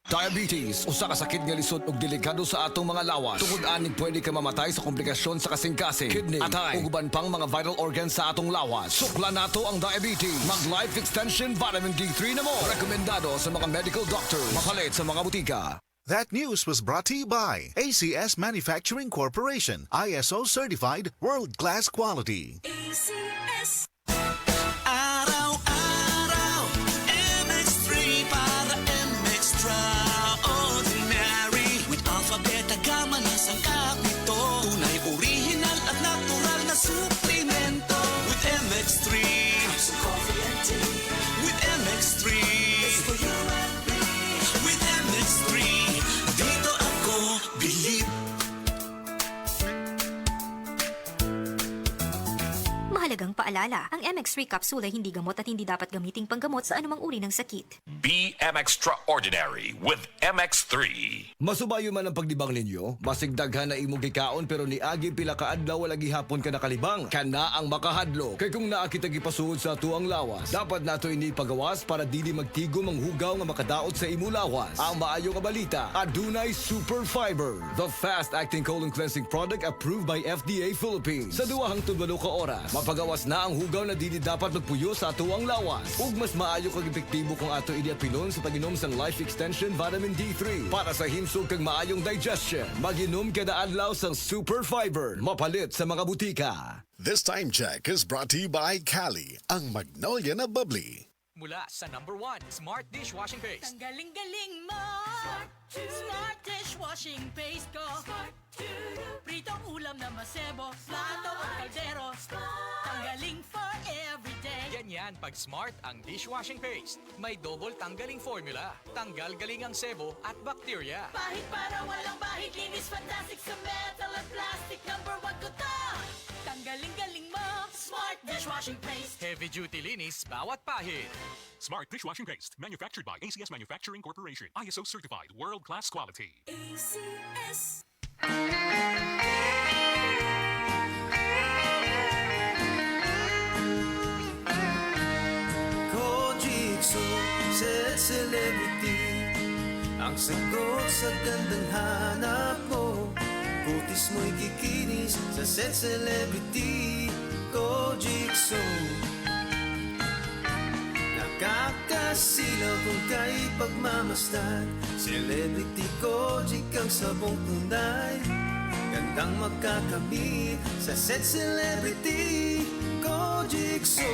Diabetes, usa ka sakit nga lisod ug delikado sa atong mga lawas. Tungod ani pwede ka mamatay sa komplikasyon sa kasing-kasing, kidney, atay, ug uban pang mga vital organs sa atong lawas. Sukla nato ang diabetes. Mag Life Extension Vitamin D3 na mo. Rekomendado sa mga medical doctors. Mapalit sa mga butika. That news was brought to you by ACS Manufacturing Corporation, ISO certified world-class quality. ACS. Araw-araw, MX3 para extraordinary. With alphabet, gamma na sangkap nito. Tunay, original at natural na suplemento. With MX3, So coffee and tea. with MX3, It's for you and me. with MX3, dito ako believe. Mahalagang paalala, ang MX3 capsule ay hindi gamot at hindi dapat gamiting panggamot sa anumang uri ng sakit. BM Extraordinary with MX3. Masubayo man ang pagdibang ninyo, basig daghan na imong gikaon pero niagi pila ka adlaw wala gihapon ka nakalibang. Kana ang makahadlo. Kay kung naa kita gipasuod sa tuang lawas, dapat nato ini pagawas para dili magtigom ang hugaw nga makadaot sa imo lawas. Ang maayo nga balita, adunay super fiber, the fast-acting colon cleansing product approved by FDA Philippines. Sa 2 hangtod 8 ka oras, mapagawas na ang hugaw na dili dapat magpuyo sa tuang lawas. Ug mas maayo kag epektibo kung ato idiapilon sa pag-inom sang Life Extension Vitamin D3 para sa himsog kag maayong digestion. Mag-inom kada adlaw sang super fiber, mapalit sa mga butika. This time check is brought to you by Cali, ang Magnolia na bubbly. Mula sa #1 Smart Dishwashing Paste. Ang galing-galing mo. Smart dishwashing paste ko. Pritong ulam na masebo. Plato o kaldero. Tanggaling for everyday. Ganyan pag Smart ang dishwashing paste. May double tanggaling formula. Tanggal galing ang sebo at bakterya. Bahit para walang bahit. Linis fantastic sa metal at plastic. #1 ko to. Tanggaling-galing mo. Smart dishwashing paste. Heavy duty linis bawat pahid. Smart dishwashing paste, manufactured by ACS Manufacturing Corporation, ISO certified, world-class quality. ACS. Kojikso, set celebrity. Ang sagot sa gandang hanap mo. Kutis mo'y kikinis sa set celebrity. Kojikso, nakakasilaw kung kay pagmamasdan. Celebrity Kojik ang sabong tunay. Gandang magkakamit sa set celebrity. Kojikso.